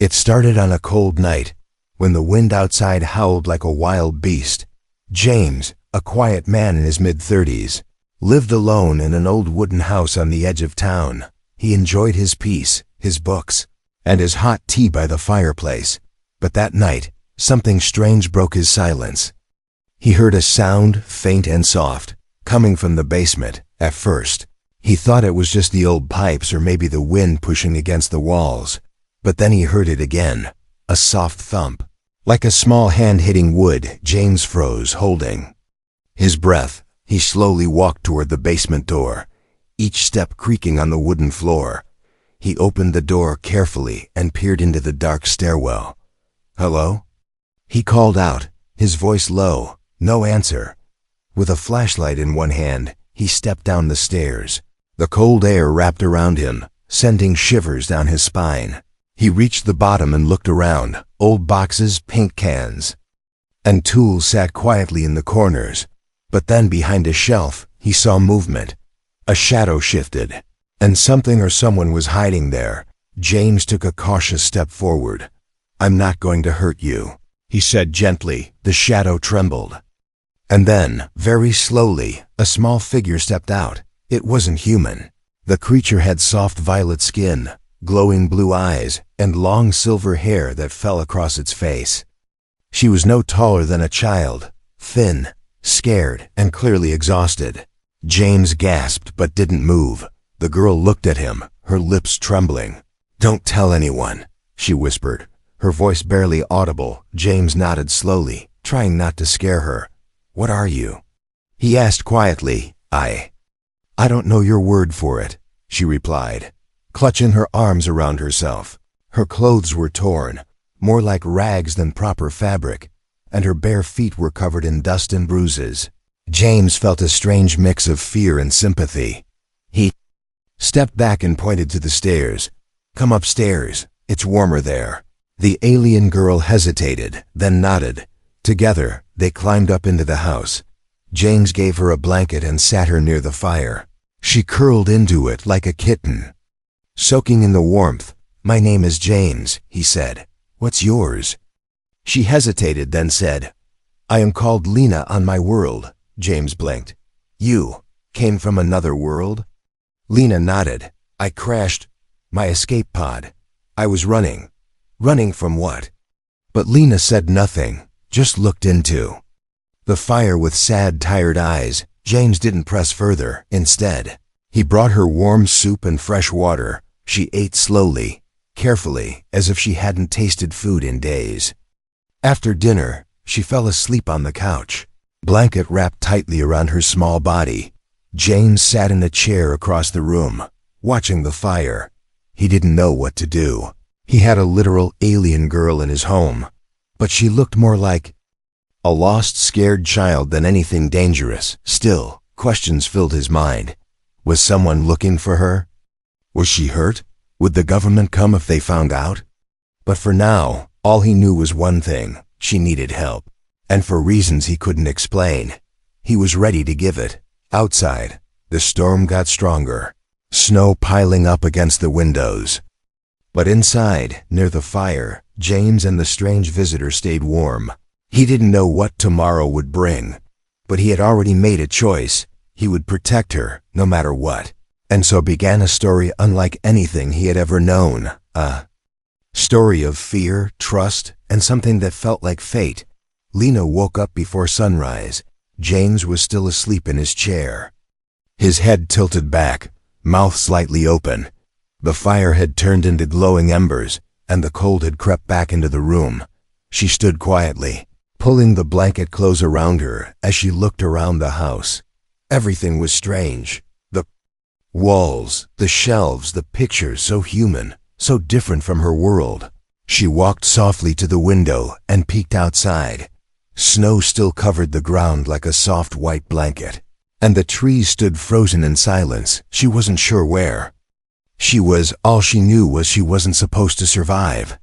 It started on a cold night, when the wind outside howled like a wild beast. James, a quiet man in his mid-30s, lived alone in an old wooden house on the edge of town. He enjoyed his peace, his books, and his hot tea by the fireplace. But that night, something strange broke his silence. He heard a sound, faint and soft, coming from the basement. At first, he thought it was just the old pipes or maybe the wind pushing against the walls. But then he heard it again, a soft thump. Like a small hand hitting wood. James froze, holding his breath. He slowly walked toward the basement door, each step creaking on the wooden floor. He opened the door carefully and peered into the dark stairwell. "Hello?" He called out, his voice low. No answer. With a flashlight in one hand, he stepped down the stairs. The cold air wrapped around him, sending shivers down his spine. He reached the bottom and looked around. Old boxes, paint cans, and tools sat quietly in the corners. But then behind a shelf, he saw movement. A shadow shifted, and something or someone was hiding there. James took a cautious step forward. "I'm not going to hurt you," he said gently. The shadow trembled. And then, very slowly, a small figure stepped out. It wasn't human. The creature had soft violet skin, glowing blue eyes, and long silver hair that fell across its face. She was no taller than a child, thin, scared, and clearly exhausted. James gasped but didn't move. The girl looked at him, her lips trembling. "Don't tell anyone," she whispered, her voice barely audible. James nodded slowly, trying not to scare her. "What are you?" he asked quietly. I don't know your word for it," she replied, clutching her arms around herself. Her clothes were torn, more like rags than proper fabric, and her bare feet were covered in dust and bruises. James felt a strange mix of fear and sympathy. He stepped back and pointed to the stairs. "Come upstairs, it's warmer there." The alien girl hesitated, then nodded. Together, they climbed up into the house. James gave her a blanket and sat her near the fire. She curled into it like a kitten, soaking in the warmth. "My name is James," he said. "What's yours?" She hesitated, then said, "I am called Lena on my world." James blinked. "You came from another world?" Lena nodded. "I crashed my escape pod. I was running." "Running from what?" But Lena said nothing, just looked into the fire with sad, tired eyes. James didn't press further. Instead, he brought her warm soup and fresh water. She ate slowly, carefully, as if she hadn't tasted food in days. After dinner, she fell asleep on the couch, blanket wrapped tightly around her small body. James sat in a chair across the room, watching the fire. He didn't know what to do. He had a literal alien girl in his home, but she looked more like a lost, scared child than anything dangerous. Still, questions filled his mind. Was someone looking for her? Was she hurt? Would the government come if they found out? But for now, all he knew was one thing: she needed help. And for reasons he couldn't explain, he was ready to give it. Outside, the storm got stronger, snow piling up against the windows. But inside, near the fire, James and the strange visitor stayed warm. He didn't know what tomorrow would bring, but he had already made a choice. He would protect her, no matter what. And so began a story unlike anything he had ever known. A story of fear, trust, and something that felt like fate. Lena woke up before sunrise. James was still asleep in his chair, his head tilted back, mouth slightly open. The fire had turned into glowing embers, and the cold had crept back into the room. She stood quietly, pulling the blanket close around her as she looked around the house. Everything was strange. The walls, the shelves, the pictures, so human, so different from her world. She walked softly to the window and peeked outside. Snow still covered the ground like a soft white blanket, and the trees stood frozen in silence. She wasn't sure where she was. All she knew was she wasn't supposed to survive.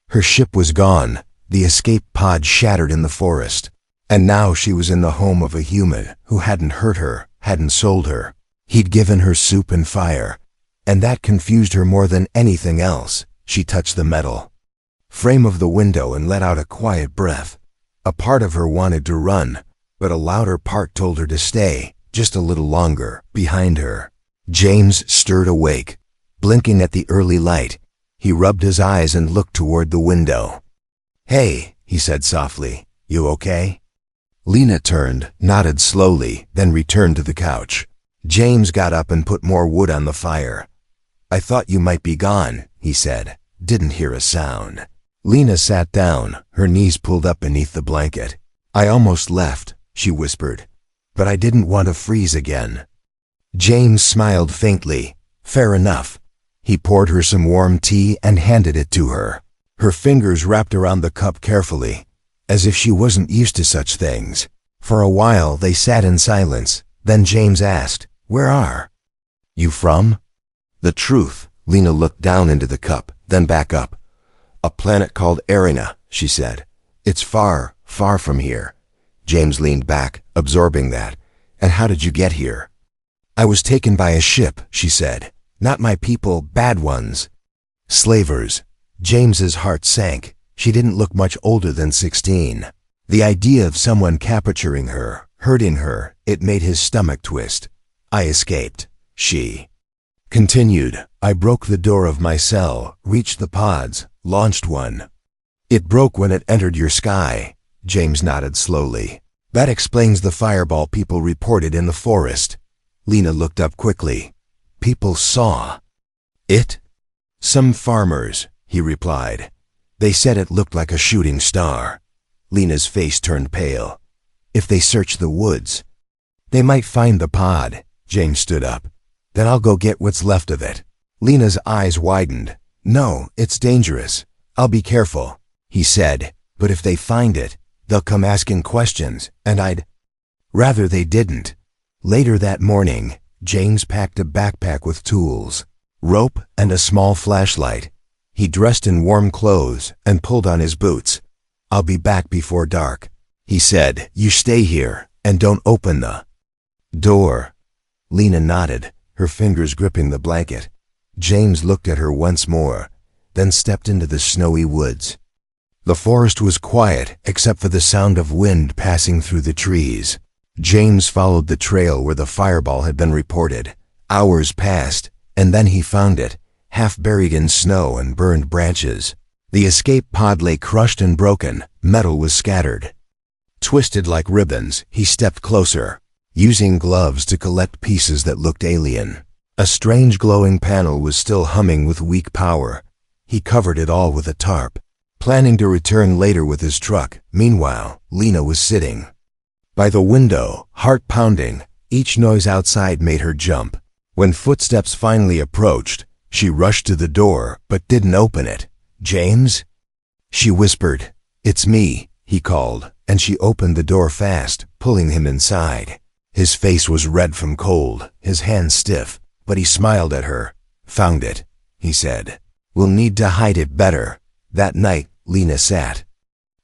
Her ship was gone, the escape pod shattered in the forest, and now she was in the home of a human who hadn't hurt her, hadn't sold her. He'd given her soup and fire, and that confused her more than anything else. She touched the metal. frame of the window and let out a quiet breath. A part of her wanted to run, but a louder part told her to stay, just a little longer, behind her. James stirred awake. Blinking at the early light, he rubbed his eyes and looked toward the window. "Hey," he said softly, "you okay?" Lena turned, nodded slowly, then returned to the couch. James got up and put more wood on the fire. "I thought you might be gone," he said. "Didn't hear a sound." Lena sat down, her knees pulled up beneath the blanket. "I almost left," she whispered, "but I didn't want to freeze again." James smiled faintly. "Fair enough." He poured her some warm tea and handed it to her. Her fingers wrapped around the cup carefully, as if she wasn't used to such things. For a while they sat in silence. Then James asked, "Where are you from?" "The truth." Lena looked down into the cup, then back up. "A planet called Arena," she said. "It's far, far from here." James leaned back, absorbing that. "And how did you get here?" "I was taken by a ship," she said. "Not my people, bad ones. Slavers." James's heart sank. She didn't look much older than 16. The idea of someone capturing her, hurting her, it made his stomach twist. "I escaped," she continued. "I broke the door of my cell, reached the pods, launched one." "It broke when it entered your sky," James nodded slowly. "That explains the fireball people reported in the forest." Lena looked up quickly. "People saw it?" "Some farmers," he replied. "They said it looked like a shooting star." Lena's face turned pale. "If they search the woods, they might find the pod." James stood up. "Then I'll go get what's left of it." Lena's eyes widened. "No, it's dangerous. I'll be careful," he said. "But if they find it, they'll come asking questions, and I'd rather they didn't." Later that morning, James packed a backpack with tools, rope, and a small flashlight. He dressed in warm clothes and pulled on his boots. "I'll be back before dark," he said. "You stay here and don't open the door." Lena nodded, her fingers gripping the blanket. James looked at her once more, then stepped into the snowy woods. The forest was quiet except for the sound of wind passing through the trees. James followed the trail where the fireball had been reported. Hours passed, and then he found it, half buried in snow and burned branches. The escape pod lay crushed and broken, metal was scattered. Twisted like ribbons, he stepped closer, using gloves to collect pieces that looked alien. A strange glowing panel was still humming with weak power. He covered it all with a tarp, planning to return later with his truck. Meanwhile, Lena was sitting by the window, heart pounding. Each noise outside made her jump. When footsteps finally approached, she rushed to the door but didn't open it. "James?" she whispered. "It's me," he called, and she opened the door fast, pulling him inside. His face was red from cold, his hands stiff, but he smiled at her. "Found it," he said. "We'll need to hide it better." That night, Lena sat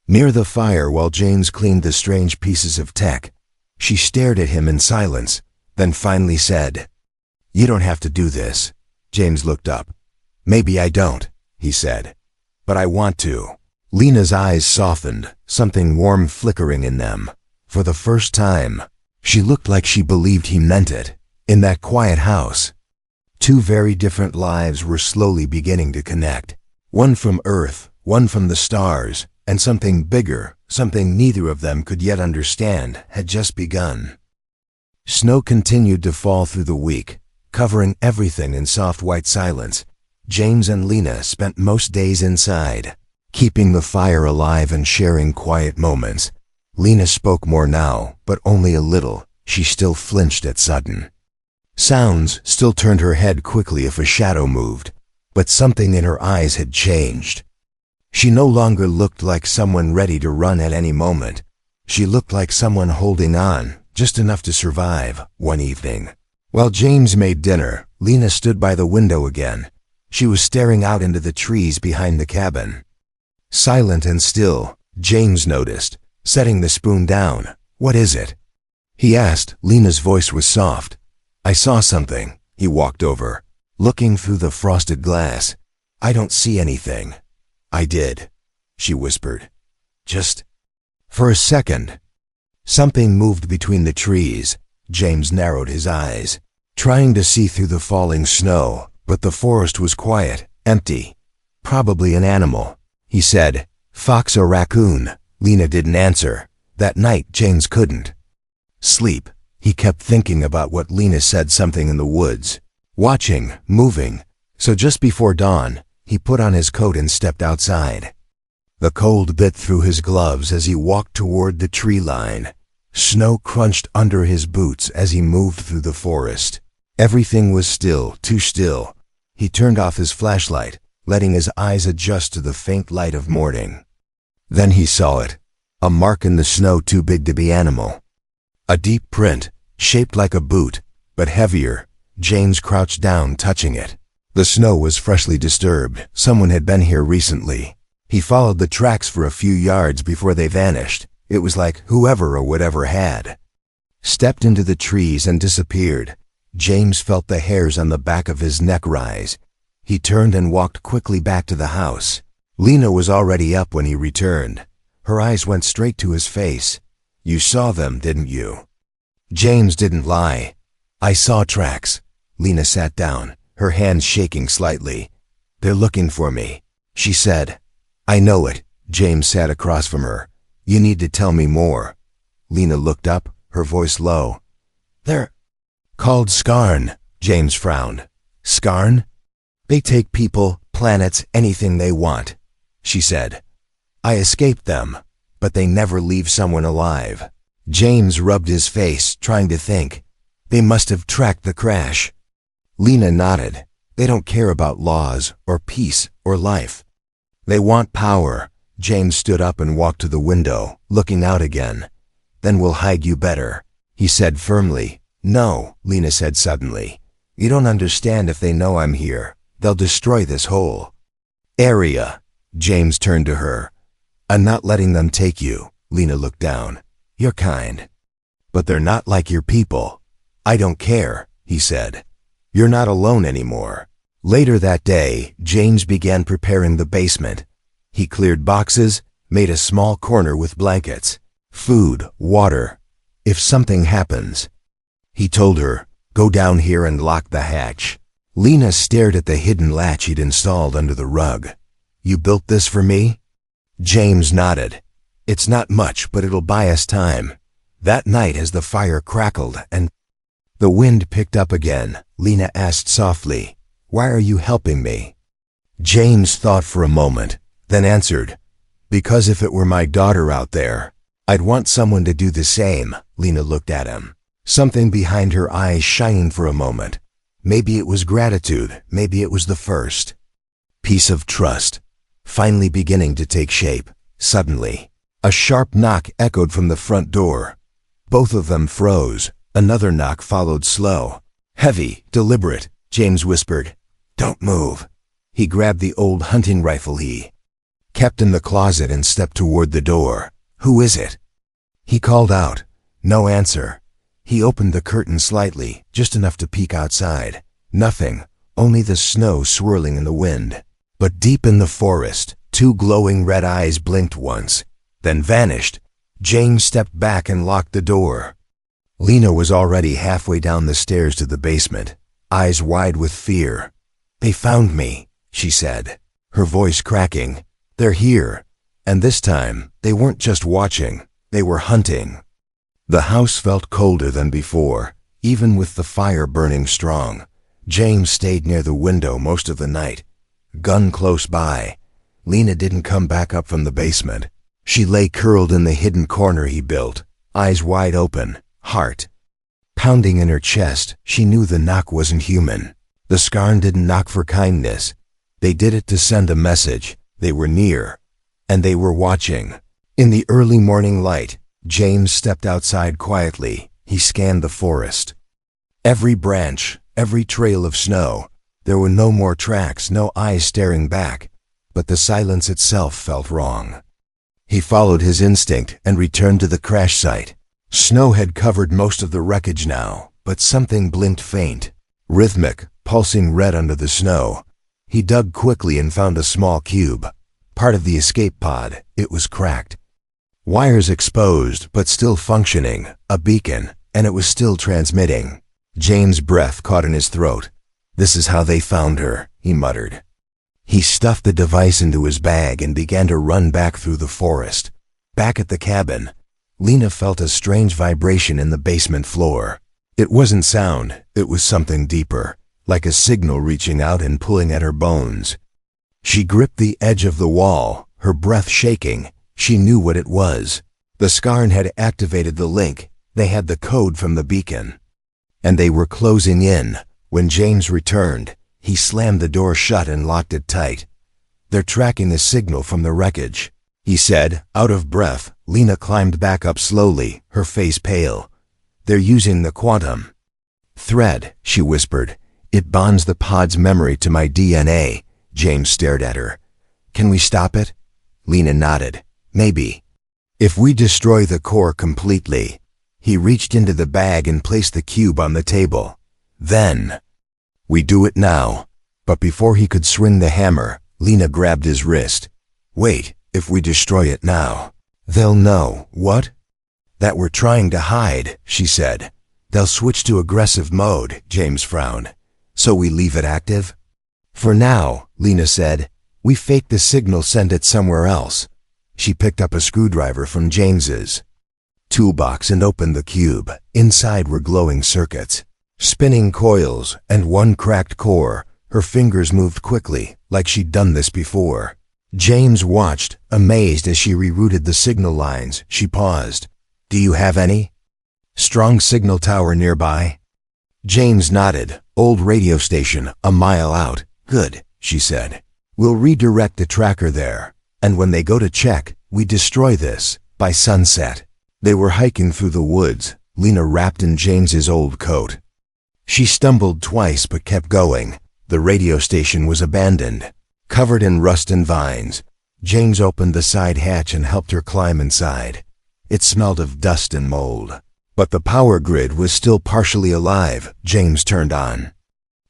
near the fire while James cleaned the strange pieces of tech. She stared at him in silence, then finally said, "You don't have to do this." James looked up. "Maybe I don't," he said, "but I want to." Lena's eyes softened, something warm flickering in them. For the first time, she looked like she believed he meant it. In that quiet house, two very different lives were slowly beginning to connect. One from Earth, one from the stars, and something bigger, something neither of them could yet understand, had just begun. Snow continued to fall through the week, covering everything in soft white silence. James and Lena spent most days inside, keeping the fire alive and sharing quiet moments. Lena spoke more now, but only a little. She still flinched at sudden sounds, still turned her head quickly if a shadow moved, but something in her eyes had changed. She no longer looked like someone ready to run at any moment. She looked like someone holding on, just enough to survive. One evening, while James made dinner, Lena stood by the window again. She was staring out into the trees behind the cabin. Silent and still, James noticed, setting the spoon down. "What is it?" he asked. Lena's voice was soft. "I saw something." He walked over, looking through the frosted glass. "I don't see anything." "I did." she whispered. Just for a second. Something moved between the trees. James narrowed his eyes, trying to see through the falling snow, but the forest was quiet, empty. Probably an animal, he said. Fox or raccoon. Lena didn't answer. That night, James couldn't sleep. He kept thinking about what Lena said, something in the woods. Watching, moving. So just before dawn, he put on his coat and stepped outside. The cold bit through his gloves as he walked toward the tree line. Snow crunched under his boots as he moved through the forest. Everything was still, too still. He turned off his flashlight, letting his eyes adjust to the faint light of morning. Then he saw it. A mark in the snow too big to be animal. A deep print, shaped like a boot, but heavier. James crouched down, touching it. The snow was freshly disturbed. Someone had been here recently. He followed the tracks for a few yards before they vanished. It was like whoever or whatever had stepped into the trees and disappeared. James felt the hairs on the back of his neck rise. He turned and walked quickly back to the house. Lena was already up when he returned. Her eyes went straight to his face. You saw them, didn't you? James didn't lie. I saw tracks. Lena sat down, her hands shaking slightly. They're looking for me, she said. I know it. James sat across from her. You need to tell me more. Lena looked up, her voice low. They're called Scarn. James frowned. Scarn? They take people, planets, anything they want, she said. I escaped them, but they never leave someone alive. James rubbed his face, trying to think. They must have tracked the crash. Lena nodded. They don't care about laws, or peace, or life. They want power. James stood up and walked to the window, looking out again. Then we'll hide you better, he said firmly. No, Lena said suddenly. You don't understand. If they know I'm here, they'll destroy this whole area. James turned to her. I'm not letting them take you. Lena looked down. You're kind. But they're not like your people. I don't care, he said. You're not alone anymore. Later that day, James began preparing the basement. He cleared boxes, made a small corner with blankets, food, water. If something happens, he told her, go down here and lock the hatch. Lena stared at the hidden latch he'd installed under the rug. You built this for me? James nodded. It's not much, but it'll buy us time. That night, as the fire crackled and the wind picked up again, Lena asked softly, why are you helping me? James thought for a moment, then answered, because if it were my daughter out there, I'd want someone to do the same. Lena looked at him, something behind her eyes shining for a moment. Maybe it was gratitude, maybe it was the first piece of trust, finally beginning to take shape. Suddenly, a sharp knock echoed from the front door. Both of them froze. Another knock followed, slow, heavy, deliberate. James whispered, don't move. He grabbed the old hunting rifle he kept in the closet and stepped toward the door. Who is it? He called out. No answer. He opened the curtain slightly, just enough to peek outside. Nothing, only the snow swirling in the wind. But deep in the forest, two glowing red eyes blinked once, then vanished. James stepped back and locked the door. Lena was already halfway down the stairs to the basement, eyes wide with fear. They found me, she said, her voice cracking. They're here. And this time, they weren't just watching, they were hunting. The house felt colder than before, even with the fire burning strong. James stayed near the window most of the night, gun close by. Lena didn't come back up from the basement. She lay curled in the hidden corner he built, eyes wide open, heart pounding in her chest. She knew the knock wasn't human. The Scarn didn't knock for kindness. They did it to send a message. They were near, and they were watching. In the early morning light, James stepped outside quietly. He scanned the forest. Every branch, every trail of snow. There were no more tracks, no eyes staring back, but the silence itself felt wrong. He followed his instinct and returned to the crash site. Snow had covered most of the wreckage now, but something blinked faint, rhythmic, pulsing red under the snow. He dug quickly and found a small cube, Part of the escape pod. It was cracked. Wires exposed, but still functioning. A beacon, and it was still transmitting. James' breath caught in his throat. "This is how they found her," he muttered. He stuffed the device into his bag and began to run back through the forest. Back at the cabin, Lena felt a strange vibration in the basement floor. It wasn't sound, it was something deeper, like a signal reaching out and pulling at her bones. She gripped the edge of the wall, her breath shaking. She knew what it was. The Skarn had activated the link. They had the code from the beacon. And they were closing in. When James returned, he slammed the door shut and locked it tight. "They're tracking the signal from the wreckage," he said, out of breath. Lena climbed back up slowly, her face pale. "They're using the quantum thread," she whispered. "It bonds the pod's memory to my DNA." James stared at her. "Can we stop it?" Lena nodded. "Maybe. If we destroy the core completely." He reached into the bag and placed the cube on the table. "Then we do it now." But before he could swing the hammer, Lena grabbed his wrist. "Wait, if we destroy it now, they'll know." "What?" "That we're trying to hide," she said. "They'll switch to aggressive mode." James frowned. "So we leave it active?" "For now," Lena said. "We fake the signal, send it somewhere else." She picked up a screwdriver from James's toolbox and opened the cube. Inside were glowing circuits, spinning coils, and one cracked core. Her fingers moved quickly, like she'd done this before. James watched, amazed as she rerouted the signal lines. She paused. "Do you have any strong signal tower nearby?" James nodded. "Old radio station, a mile out." "Good," she said. "We'll redirect the tracker there. And when they go to check, we destroy this by sunset." They were hiking through the woods, Lena wrapped in James's old coat. She stumbled twice but kept going. The radio station was abandoned, covered in rust and vines. James opened the side hatch and helped her climb inside. It smelled of dust and mold. But the power grid was still partially alive. James turned on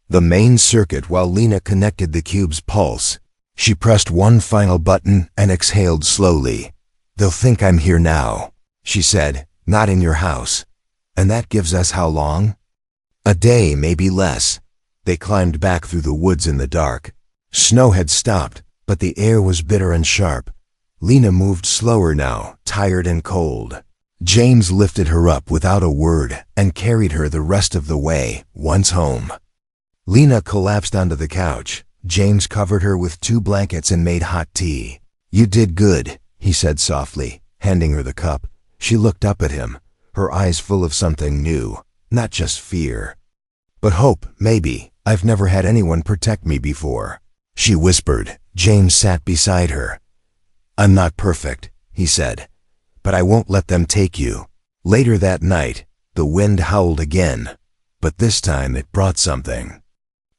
the main circuit while Lena connected the cube's pulse. She pressed one final button and exhaled slowly. "They'll think I'm here now," she said. "Not in your house." "And that gives us how long?" "A day, maybe less." They climbed back through the woods in the dark. Snow had stopped, but the air was bitter and sharp. Lena moved slower now, tired and cold. James lifted her up without a word and carried her the rest of the way, once home. Lena collapsed onto the couch. James covered her with 2 blankets and made hot tea. "You did good," he said softly, handing her the cup. She looked up at him, her eyes full of something new, not just fear, but hope, maybe. "I've never had anyone protect me before," she whispered. James sat beside her. "I'm not perfect," he said, "but I won't let them take you." Later that night, the wind howled again, but this time it brought something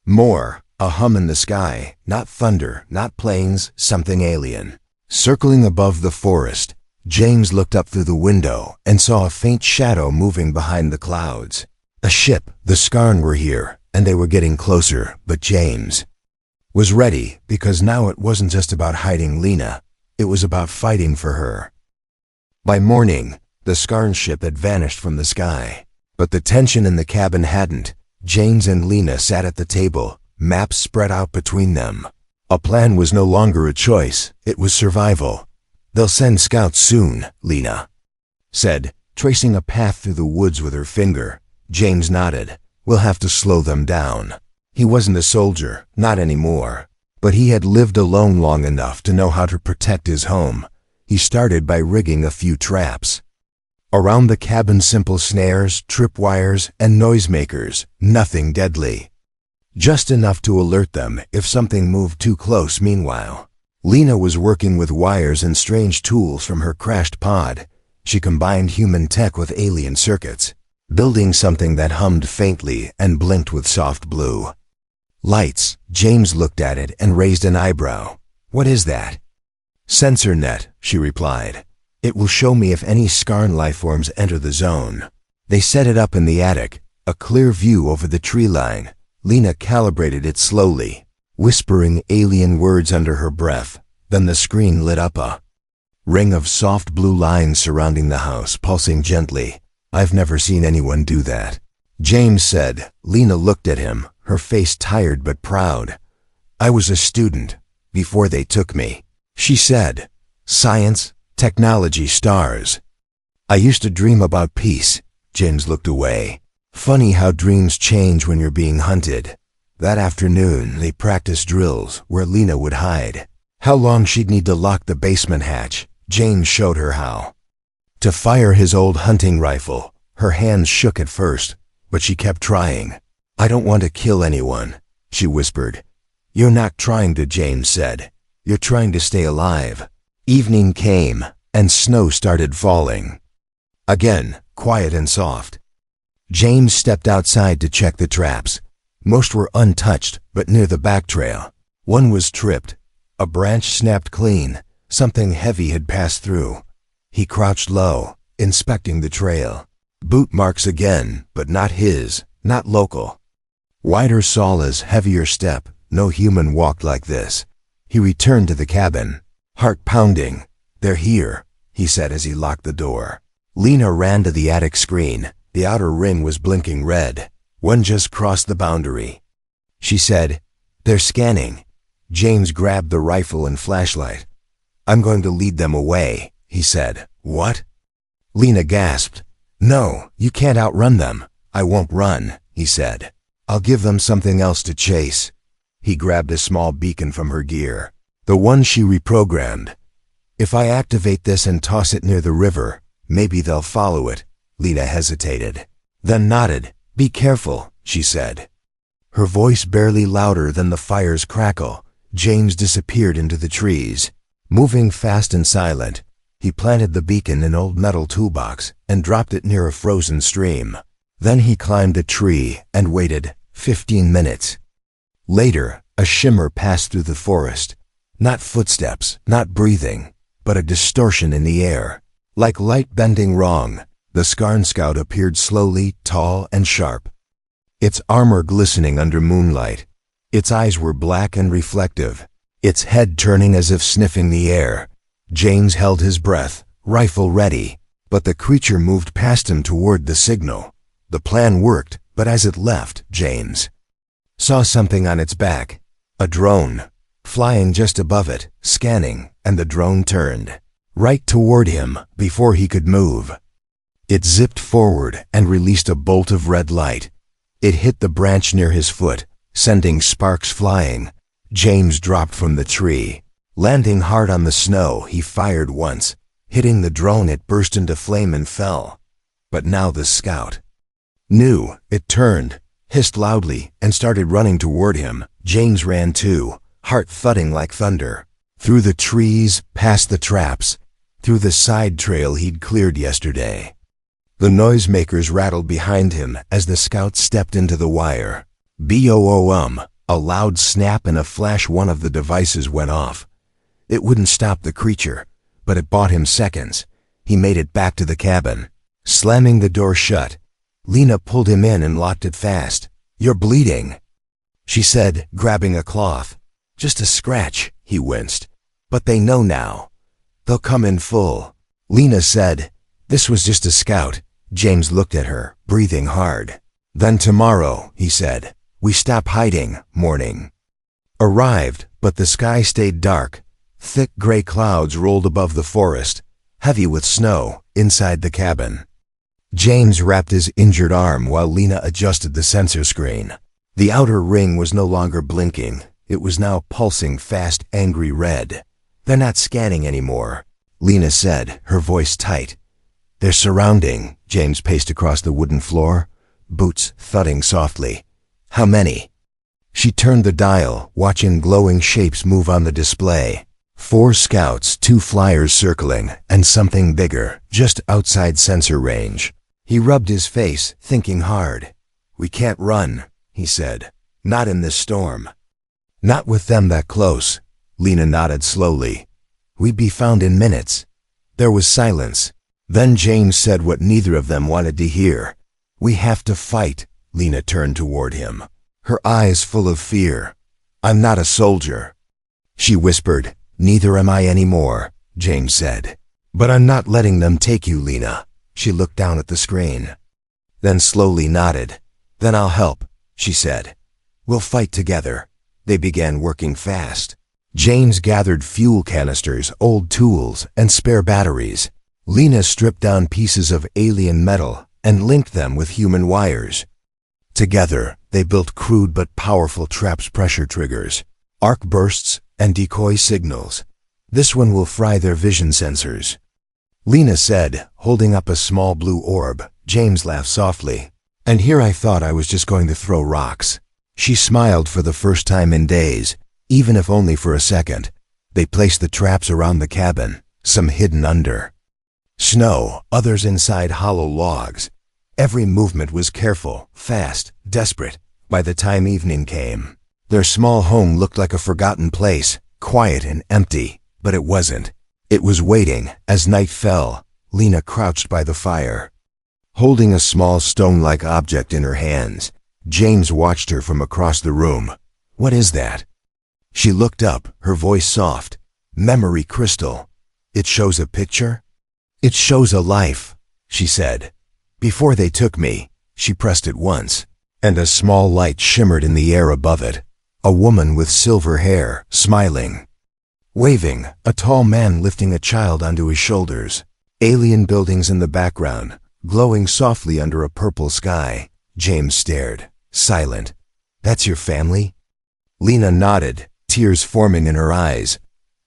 more. A hum in the sky, not thunder, not planes, something alien. Circling above the forest, James looked up through the window and saw a faint shadow moving behind the clouds. A ship. The Skarn were here, and they were getting closer, but James was ready, because now it wasn't just about hiding Lena, it was about fighting for her. By morning, the Skarn ship had vanished from the sky, but the tension in the cabin hadn't. James and Lena sat at the table, maps spread out between them. A plan was no longer a choice, it was survival. "They'll send scouts soon," Lena said, tracing a path through the woods with her finger. James nodded. "We'll have to slow them down." He wasn't a soldier, not anymore, but he had lived alone long enough to know how to protect his home. He started by rigging a few traps around the cabin, simple snares, tripwires, and noisemakers, nothing deadly. Just enough to alert them if something moved too close. Meanwhile, Lena was working with wires and strange tools from her crashed pod. She combined human tech with alien circuits, building something that hummed faintly and blinked with soft blue lights. James looked at it and raised an eyebrow. "What is that?" "Sensor net," she replied. "It will show me if any Skarn lifeforms enter the zone." They set it up in the attic, a clear view over the tree line. Lena calibrated it slowly, whispering alien words under her breath. Then the screen lit up, a ring of soft blue lines surrounding the house, pulsing gently. "I've never seen anyone do that," James said. Lena looked at him, her face tired but proud. "I was a student before they took me," she said. "Science, technology, stars. I used to dream about peace." James looked away. "Funny how dreams change when you're being hunted." That afternoon, they practiced drills where Lena would hide. How long she'd need to lock the basement hatch. James showed her how. To fire his old hunting rifle. Her hands shook at first, but she kept trying. "I don't want to kill anyone," she whispered. "You're not trying to," James said. "You're trying to stay alive." Evening came, and snow started falling. Again, quiet and soft. James stepped outside to check the traps. Most were untouched, but near the back trail. One was tripped. A branch snapped clean. Something heavy had passed through. He crouched low, inspecting the trail. Boot marks again, but not his, not local. Wider soles, heavier step. No human walked like this. He returned to the cabin, heart pounding. "They're here," he said as he locked the door. Lena ran to the attic screen. The outer ring was blinking red. One just crossed the boundary. She said, "They're scanning." James grabbed the rifle and flashlight. "I'm going to lead them away," he said. "What?" Lena gasped. "No, you can't outrun them." "I won't run," he said. "I'll give them something else to chase." He grabbed a small beacon from her gear, the one she reprogrammed. "If I activate this and toss it near the river, maybe they'll follow it." Lena hesitated, then nodded. "Be careful," she said. Her voice barely louder than the fire's crackle. James disappeared into the trees. Moving fast and silent, he planted the beacon in an old metal toolbox and dropped it near a frozen stream. Then he climbed a tree and waited 15 minutes. Later, a shimmer passed through the forest. Not footsteps, not breathing, but a distortion in the air. Like light bending wrong, the Scarn Scout appeared slowly, tall and sharp. Its armor glistening under moonlight. Its eyes were black and reflective, its head turning as if sniffing the air. James held his breath, rifle ready, but the creature moved past him toward the signal. The plan worked, but as it left, James saw something on its back. A drone, flying just above it, scanning, and the drone turned right toward him before he could move. It zipped forward and released a bolt of red light. It hit the branch near his foot, sending sparks flying. James dropped from the tree. Landing hard on the snow, he fired once. Hitting the drone, it burst into flame and fell. But now the scout knew. It turned, hissed loudly, and started running toward him. James ran too, heart thudding like thunder. Through the trees, past the traps, through the side trail he'd cleared yesterday. The noisemakers rattled behind him as the scout stepped into the wire. Boom! A loud snap and a flash. One of the devices went off. It wouldn't stop the creature, but it bought him seconds. He made it back to the cabin, slamming the door shut. Lena pulled him in and locked it fast. "You're bleeding," she said, grabbing a cloth. "Just a scratch," he winced. "But they know now. They'll come in full." Lena said, "This was just a scout." James looked at her, breathing hard. "Then tomorrow," he said, "we stop hiding." Morning arrived, but the sky stayed dark. Thick gray clouds rolled above the forest, heavy with snow, inside the cabin. James wrapped his injured arm while Lena adjusted the sensor screen. The outer ring was no longer blinking. It was now pulsing fast, angry red. "They're not scanning anymore," Lena said, her voice tight. "They're surrounding." James paced across the wooden floor, boots thudding softly. "How many?" She turned the dial, watching glowing shapes move on the display. 4 scouts, 2 flyers circling, and something bigger, just outside sensor range. He rubbed his face, thinking hard. "We can't run," he said. "Not in this storm." "Not with them that close." Lena nodded slowly. "We'd be found in minutes." There was silence. Then James said what neither of them wanted to hear. "We have to fight." Lena turned toward him, her eyes full of fear. "I'm not a soldier," she whispered. Neither am I anymore, James said. But I'm not letting them take you, Lena. She looked down at the screen, then slowly nodded. Then I'll help, she said. We'll fight together. They began working fast. James gathered fuel canisters, old tools, and spare batteries. Lena stripped down pieces of alien metal and linked them with human wires. Together, they built crude but powerful traps, pressure triggers, arc bursts, and decoy signals. This one will fry their vision sensors, Lena said, holding up a small blue orb. James laughed softly. And here I thought I was just going to throw rocks. She smiled for the first time in days, even if only for a second. They placed the traps around the cabin, some hidden under snow, others inside hollow logs. Every movement was careful, fast, desperate. By the time evening came, their small home looked like a forgotten place, quiet and empty, but it wasn't. It was waiting. As night fell, Lena crouched by the fire, holding a small stone-like object in her hands. James watched her from across the room. What is that? She looked up, her voice soft. Memory crystal. It shows a picture? It shows a life, she said. Before they took me, she pressed it once, and a small light shimmered in the air above it. A woman with silver hair, smiling, waving, a tall man lifting a child onto his shoulders. Alien buildings in the background, glowing softly under a purple sky. James stared, silent. That's your family? Lena nodded, tears forming in her eyes.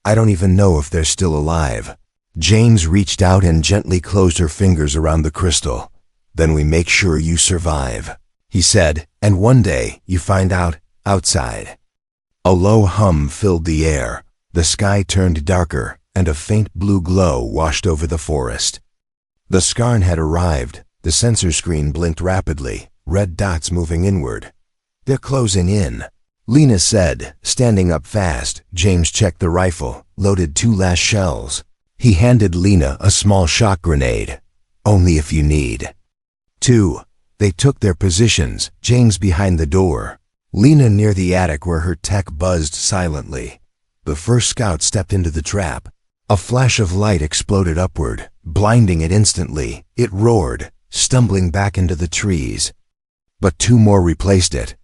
I don't even know if they're still alive. James reached out and gently closed her fingers around the crystal. Then we make sure you survive, he said, and one day you find out, outside. A low hum filled the air. The sky turned darker, and a faint blue glow washed over the forest. The Skarn had arrived. The sensor screen blinked rapidly, red dots moving inward. They're closing in, Lena said, standing up fast. James checked the rifle, loaded 2 last shells. He handed Lena a small shock grenade. Only if you need. 2. They took their positions, James behind the door, Lena near the attic where her tech buzzed silently. The first scout stepped into the trap. A flash of light exploded upward, blinding it instantly. It roared, stumbling back into the trees. But 2 more replaced it.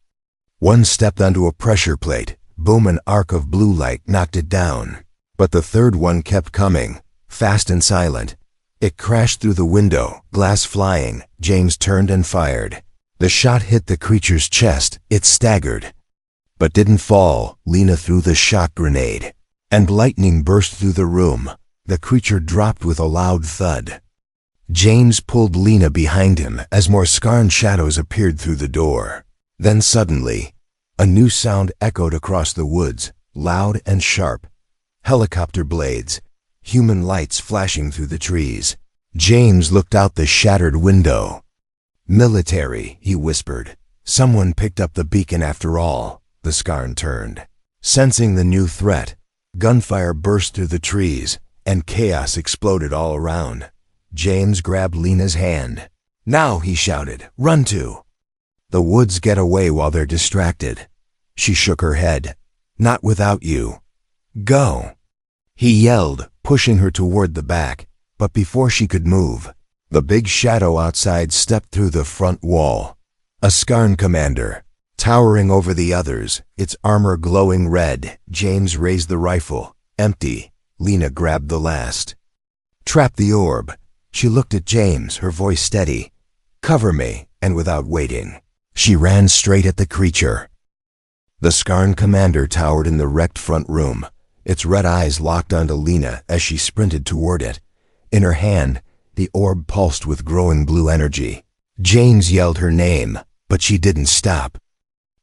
One stepped onto a pressure plate. Boom, an arc of blue light knocked it down. But the third one kept coming, fast and silent. It crashed through the window, glass flying. James turned and fired. The shot hit the creature's chest. It staggered, but didn't fall. Lena threw the shock grenade, and lightning burst through the room. The creature dropped with a loud thud. James pulled Lena behind him as more Skarn shadows appeared through the door. Then suddenly, a new sound echoed across the woods, loud and sharp. Helicopter blades, human lights flashing through the trees. James looked out the shattered window. Military, he whispered. Someone picked up the beacon after all. The Skarn turned. Sensing the new threat, gunfire burst through the trees, and chaos exploded all around. James grabbed Lena's hand. Now, he shouted, run to the woods, get away while they're distracted. She shook her head. Not without you. Go, he yelled, pushing her toward the back. But before she could move, the big shadow outside stepped through the front wall. A Skarn commander, towering over the others, its armor glowing red. James raised the rifle. Empty. Lena grabbed the last. Trap the orb. She looked at James, her voice steady. Cover me, and without waiting, she ran straight at the creature. The Skarn commander towered in the wrecked front room, its red eyes locked onto Lena as she sprinted toward it. In her hand, the orb pulsed with growing blue energy. James yelled her name, but she didn't stop.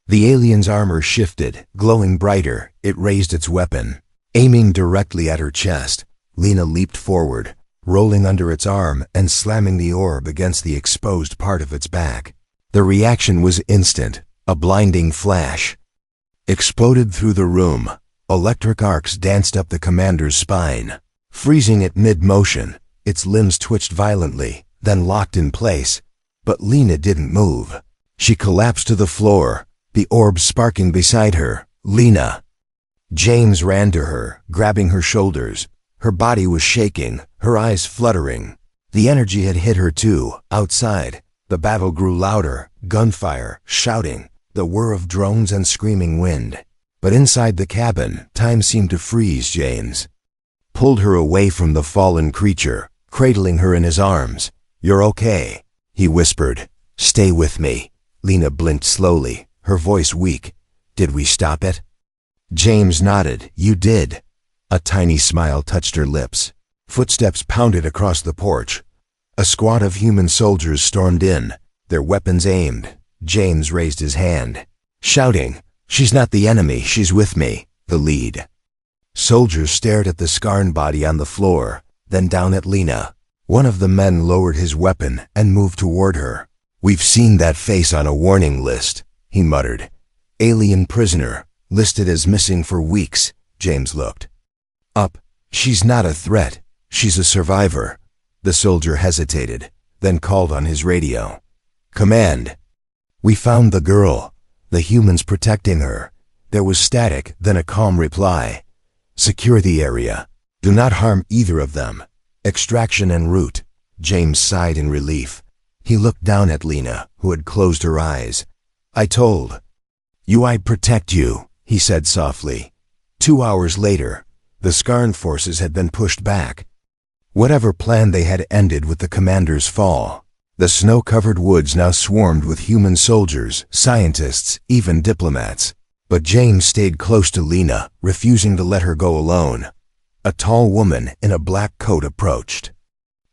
The alien's armor shifted, glowing brighter. It raised its weapon, aiming directly at her chest. Lena leaped forward, rolling under its arm and slamming the orb against the exposed part of its back. The reaction was instant. A blinding flash exploded through the room. Electric arcs danced up the commander's spine, freezing it mid-motion. Its limbs twitched violently, then locked in place. But Lena didn't move. She collapsed to the floor, the orb sparking beside her. Lena, James ran to her, grabbing her shoulders. Her body was shaking, her eyes fluttering. The energy had hit her too. Outside, the battle grew louder, gunfire, shouting, the whir of drones and screaming wind. But inside the cabin, time seemed to freeze. James pulled her away from the fallen creature, cradling her in his arms. "You're okay," he whispered. "Stay with me." Lena blinked slowly, her voice weak. "Did we stop it?" James nodded. "You did." A tiny smile touched her lips. Footsteps pounded across the porch. A squad of human soldiers stormed in, their weapons aimed. James raised his hand, shouting, "She's not the enemy, she's with me." The lead soldiers stared at the scarred body on the floor, then down at Lena. One of the men lowered his weapon and moved toward her. "We've seen that face on a warning list," he muttered. "Alien prisoner, listed as missing for weeks." James looked up. "She's not a threat. She's a survivor." The soldier hesitated, then called on his radio. "Command." "We found the girl. The humans protecting her." There was static, then a calm reply. "Secure the area. Do not harm either of them. Extraction en route." James sighed in relief. He looked down at Lena, who had closed her eyes. "I told you I'd protect you," he said softly. 2 hours later, the Skarn forces had been pushed back. Whatever plan they had ended with the commander's fall. The snow-covered woods now swarmed with human soldiers, scientists, even diplomats. But James stayed close to Lena, refusing to let her go alone. A tall woman in a black coat approached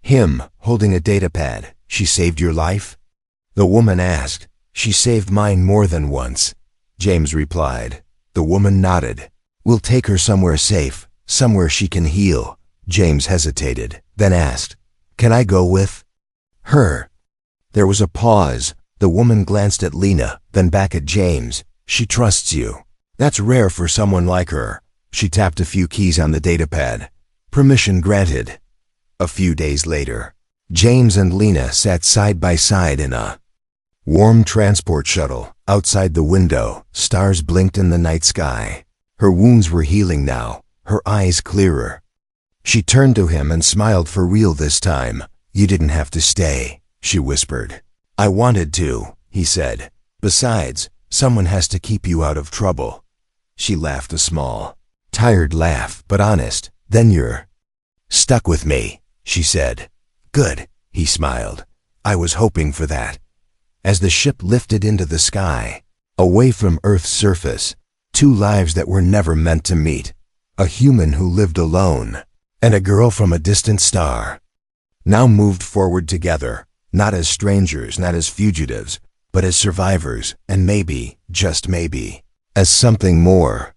him, holding a datapad. "She saved your life?" the woman asked. "She saved mine more than once," James replied. The woman nodded. "We'll take her somewhere safe, somewhere she can heal." James hesitated, then asked, "Can I go with her?" There was a pause. The woman glanced at Lena, then back at James. "She trusts you. That's rare for someone like her." She tapped a few keys on the datapad. "Permission granted." A few days later, James and Lena sat side by side in a warm transport shuttle. Outside the window, stars blinked in the night sky. Her wounds were healing now, her eyes clearer. She turned to him and smiled for real this time. "You didn't have to stay," she whispered. "I wanted to," he said. "Besides, someone has to keep you out of trouble." She laughed a small, tired laugh, but honest. "Then you're stuck with me," she said. "Good," he smiled. "I was hoping for that." As the ship lifted into the sky, away from Earth's surface, two lives that were never meant to meet. A human who lived alone, and a girl from a distant star, now moved forward together, not as strangers, not as fugitives, but as survivors, and maybe, just maybe, as something more.